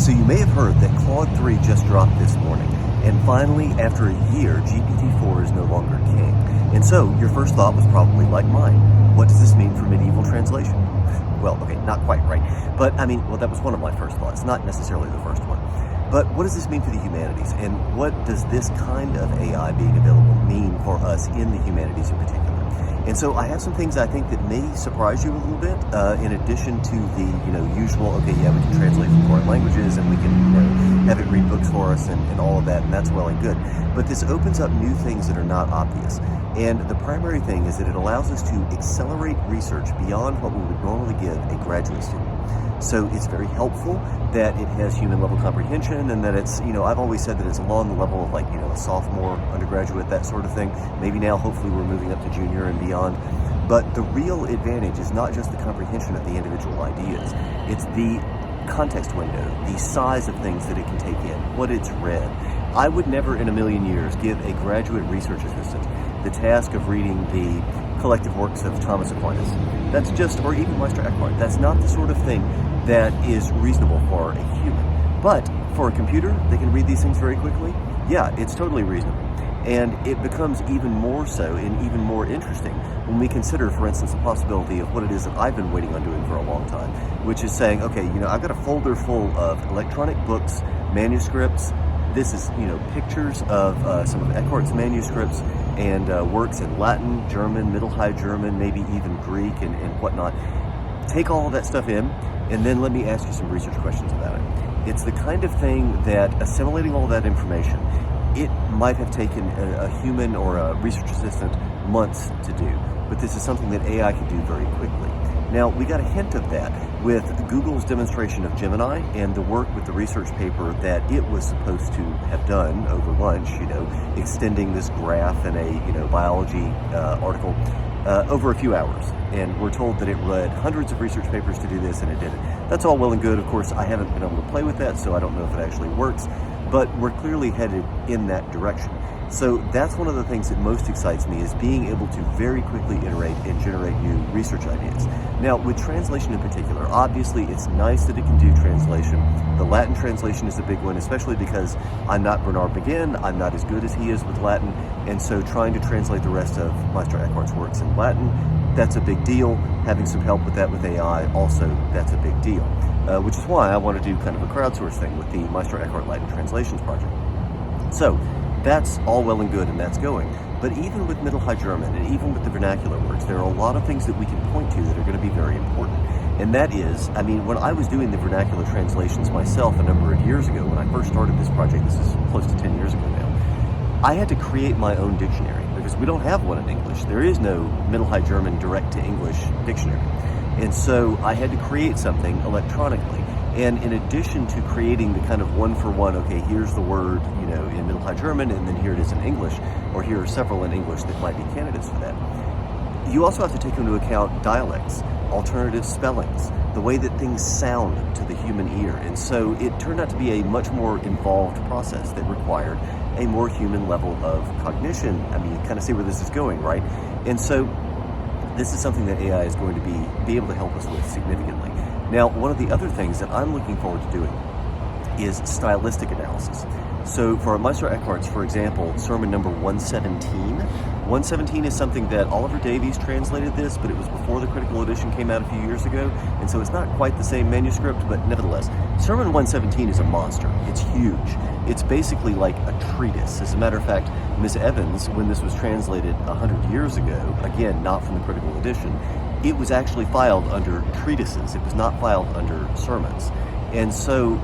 So you may have heard that Claude 3 just dropped this morning, and finally, after a year, GPT4 is no longer king. And so your first thought was probably like mine. What does this mean for medieval translation? Well, okay, not quite right. But I mean, well, that was one of my first thoughts, not necessarily the first one. But what does this mean for the humanities? And what does this kind of AI being available mean for us in the humanities in particular? And so I have some things I think that may surprise you a little bit, in addition to the, usual, okay, yeah, we can translate from foreign languages and we can, have it read books for us and all of that, and that's well and good. But this opens up new things that are not obvious. And the primary thing is that it allows us to accelerate research beyond what we would normally give a graduate student. So it's very helpful that it has human level comprehension, and that it's, I've always said that it's along the level of a sophomore, undergraduate, that sort of thing. Maybe now, hopefully, we're moving up to junior and beyond. But the real advantage is not just the comprehension of the individual ideas. It's the context window, the size of things that it can take in, what it's read. I would never in a million years give a graduate research assistant the task of reading the collective works of Thomas Aquinas. That's just, or even Meister Eckhart. That's not the sort of thing that is reasonable for a human. But for a computer, they can read these things very quickly. Yeah, it's totally reasonable. And it becomes even more so and even more interesting when we consider, for instance, the possibility of what it is that I've been waiting on doing for a long time, which is saying, okay, I've got a folder full of electronic books, manuscripts. This is, pictures of some of Eckhart's manuscripts and works in Latin, German, Middle High German, maybe even Greek and whatnot. Take all of that stuff in, and then let me ask you some research questions about it. It's the kind of thing that assimilating all that information, it might have taken a human or a research assistant months to do, but this is something that AI can do very quickly. Now, we got a hint of that with Google's demonstration of Gemini and the work with the research paper that it was supposed to have done over lunch, extending this graph in a, biology article over a few hours. And we're told that it read hundreds of research papers to do this, and it did it. That's all well and good. Of course, I haven't been able to play with that, so I don't know if it actually works, but we're clearly headed in that direction. So that's one of the things that most excites me, is being able to very quickly iterate and generate new research ideas. Now, with translation in particular, obviously it's nice that it can do translation. The Latin translation is a big one, especially because I'm not Bernard McGinn, I'm not as good as he is with Latin, and so trying to translate the rest of Meister Eckhart's works in Latin, that's a big deal. Having some help with that with AI, also, that's a big deal. Which is why I want to do kind of a crowdsource thing with the Meister Eckhart Latin Translations project. So, that's all well and good, and that's going. But even with Middle High German and even with the vernacular words, there are a lot of things that we can point to that are going to be very important. And that is, when I was doing the vernacular translations myself a number of years ago, when I first started this project, this is close to 10 years ago now, I had to create my own dictionary because we don't have one in English. There is no Middle High German direct to English dictionary. And so I had to create something electronically. And in addition to creating the kind of one-for-one, okay, here's the word, in Middle High German, and then here it is in English, or here are several in English that might be candidates for that, you also have to take into account dialects, alternative spellings, the way that things sound to the human ear. And so it turned out to be a much more involved process that required a more human level of cognition. You kind of see where this is going, right? And so this is something that AI is going to be able to help us with significantly. Now, one of the other things that I'm looking forward to doing is stylistic analysis. So for Meister Eckhart's, for example, sermon number 117. 117 is something that Oliver Davies translated this, but it was before the critical edition came out a few years ago, and so it's not quite the same manuscript, but nevertheless, sermon 117 is a monster. It's huge. It's basically like a treatise. As a matter of fact, Ms. Evans, when this was translated 100 years ago, again, not from the critical edition, it was actually filed under treatises. It was not filed under sermons. And so,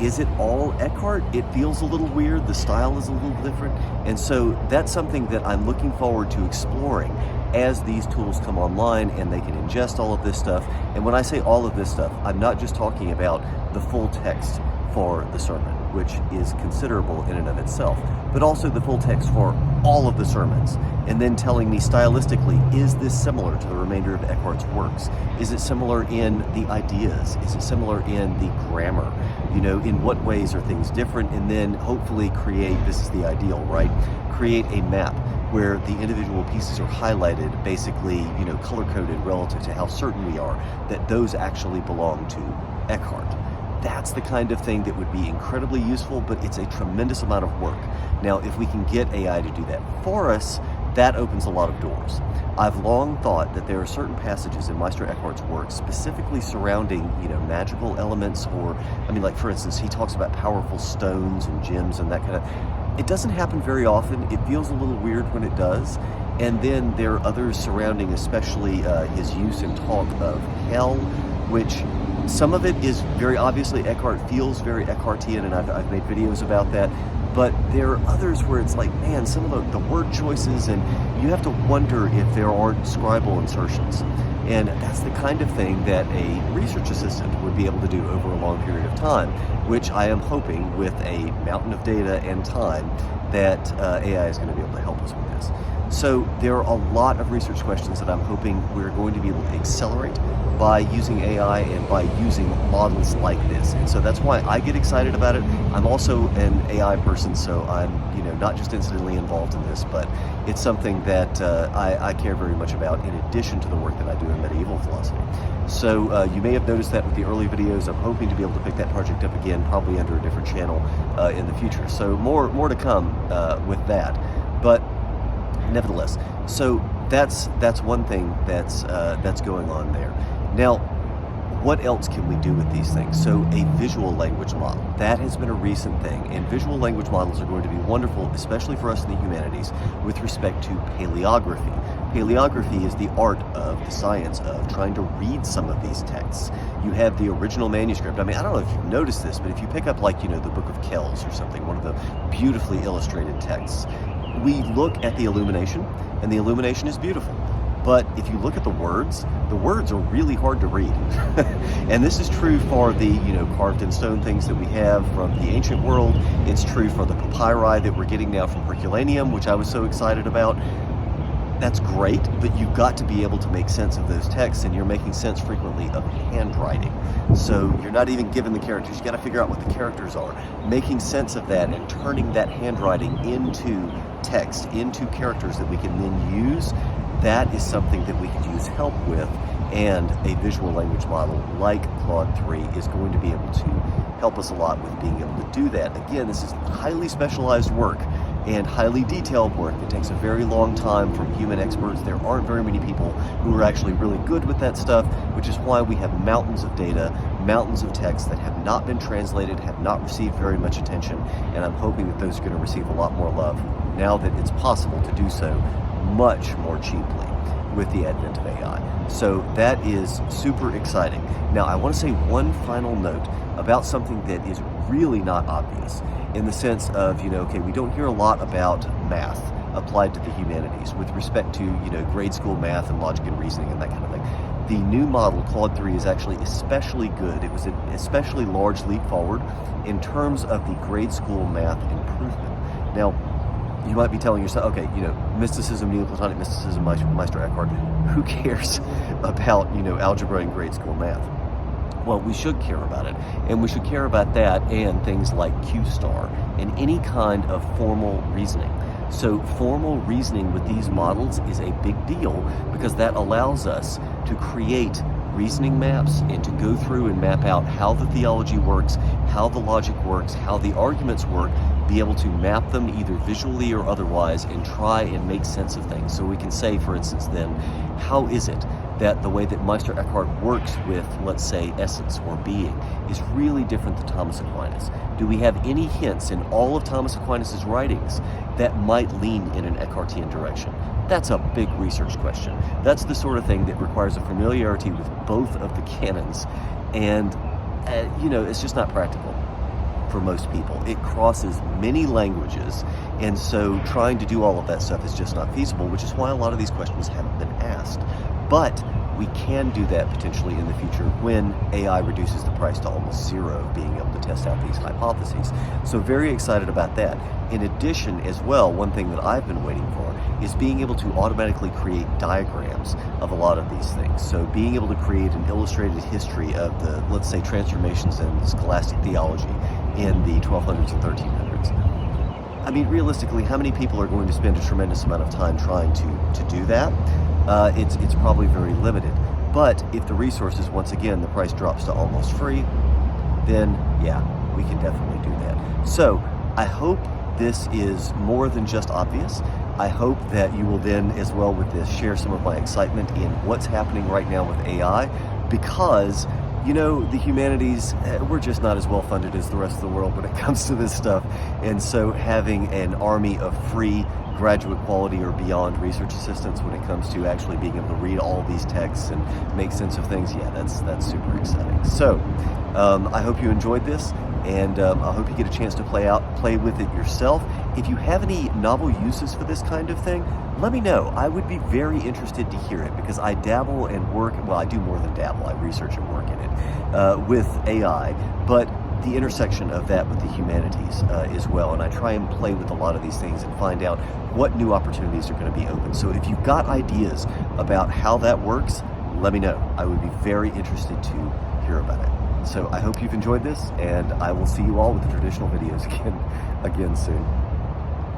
is it all Eckhart? It feels a little weird. The style is a little different. And so that's something that I'm looking forward to exploring as these tools come online and they can ingest all of this stuff. And when I say all of this stuff, I'm not just talking about the full text for the sermon, which is considerable in and of itself, but also the full text for all of the sermons, and then telling me stylistically, is this similar to the remainder of Eckhart's works? Is it similar in the ideas? Is it similar in the grammar? In what ways are things different? And then hopefully create, this is the ideal, right? Create a map where the individual pieces are highlighted, basically, color-coded relative to how certain we are that those actually belong to Eckhart. that's the kind of thing that would be incredibly useful, but it's a tremendous amount of work. Now, if we can get AI to do that for us, that opens a lot of doors. I've long thought that there are certain passages in Meister Eckhart's work specifically surrounding, magical elements, or, like for instance, he talks about powerful stones and gems and that kind of. It doesn't happen very often. It feels a little weird when it does. And then there are others surrounding, especially his use and talk of hell, which some of it is very obviously Eckhart feels very Eckhartian, and I've made videos about that. But there are others where it's like, man, some of the word choices, and you have to wonder if there aren't scribal insertions. And that's the kind of thing that a research assistant would be able to do over a long period of time, which I am hoping with a mountain of data and time that AI is going to be able to help us with this. So there are a lot of research questions that I'm hoping we're going to be able to accelerate by using AI and by using models like this. And so that's why I get excited about it. I'm also an AI person, so I'm not just incidentally involved in this, but it's something that I care very much about in addition to the work that I do in medieval philosophy. So you may have noticed that with the early videos. I'm hoping to be able to pick that project up again, probably under a different channel in the future. So more to come with that. But nevertheless, so that's one thing that's going on there. Now, what else can we do with these things? So a visual language model, that has been a recent thing, and visual language models are going to be wonderful, especially for us in the humanities, with respect to paleography. Paleography is the art of the science of trying to read some of these texts. You have the original manuscript. I don't know if you've noticed this, but if you pick up the Book of Kells or something, one of the beautifully illustrated texts, we look at the illumination, and the illumination is beautiful. But if you look at the words are really hard to read. And this is true for the, carved in stone things that we have from the ancient world. It's true for the papyri that we're getting now from Herculaneum, which I was so excited about. That's great, but you've got to be able to make sense of those texts, and you're making sense frequently of handwriting. So you're not even given the characters. You got to figure out what the characters are. Making sense of that and turning that handwriting into text, into characters that we can then use, that is something that we could use help with, and a visual language model like Claude 3 is going to be able to help us a lot with being able to do that. Again, this is highly specialized work and highly detailed work that takes a very long time from human experts. There aren't very many people who are actually really good with that stuff, which is why we have mountains of data, mountains of text that have not been translated, have not received very much attention, and I'm hoping that those are going to receive a lot more love now that it's possible to do so much more cheaply with the advent of AI. So that is super exciting. Now, I want to say one final note about something that is really not obvious, in the sense of, we don't hear a lot about math applied to the humanities with respect to, grade school math and logic and reasoning and that kind of thing. The new model, Claude 3, is actually especially good. It was an especially large leap forward in terms of the grade school math improvement. Now, you might be telling yourself, okay, mysticism, Neoplatonic mysticism, Meister Eckhart, who cares about, algebra and grade school math? Well, we should care about it, and we should care about that and things like Q star and any kind of formal reasoning. So formal reasoning with these models is a big deal because that allows us to create reasoning maps and to go through and map out how the theology works, how the logic works, how the arguments work, be able to map them either visually or otherwise and try and make sense of things. So we can say, for instance, then, how is it that the way that Meister Eckhart works with, let's say, essence or being is really different than Thomas Aquinas? Do we have any hints in all of Thomas Aquinas' writings that might lean in an Eckhartian direction? That's a big research question. That's the sort of thing that requires a familiarity with both of the canons, and it's just not practical for most people. It crosses many languages, and so trying to do all of that stuff is just not feasible, which is why a lot of these questions haven't been asked. But we can do that potentially in the future when AI reduces the price to almost zero, being able to test out these hypotheses. So very excited about that. In addition, as well, one thing that I've been waiting for is being able to automatically create diagrams of a lot of these things. So being able to create an illustrated history of the, let's say, transformations in scholastic theology in the 1200s and 1300s. Realistically, how many people are going to spend a tremendous amount of time trying to do that? It's probably very limited. But if the resources, once again, the price drops to almost free, then yeah, we can definitely do that. So I hope this is more than just obvious. I hope that you will then, as well with this, share some of my excitement in what's happening right now with AI, because the humanities, we're just not as well funded as the rest of the world when it comes to this stuff. And so having an army of free graduate quality or beyond research assistants when it comes to actually being able to read all these texts and make sense of things, yeah, that's super exciting. So I hope you enjoyed this, and I hope you get a chance to play with it yourself. If you have any novel uses for this kind of thing, let me know. I would be very interested to hear it, because I dabble and work, well, I do more than dabble, I research and work in it with AI, but the intersection of that with the humanities as well. And I try and play with a lot of these things and find out what new opportunities are going to be open. So if you've got ideas about how that works, let me know. I would be very interested to hear about it. So I hope you've enjoyed this, and I will see you all with the traditional videos again soon.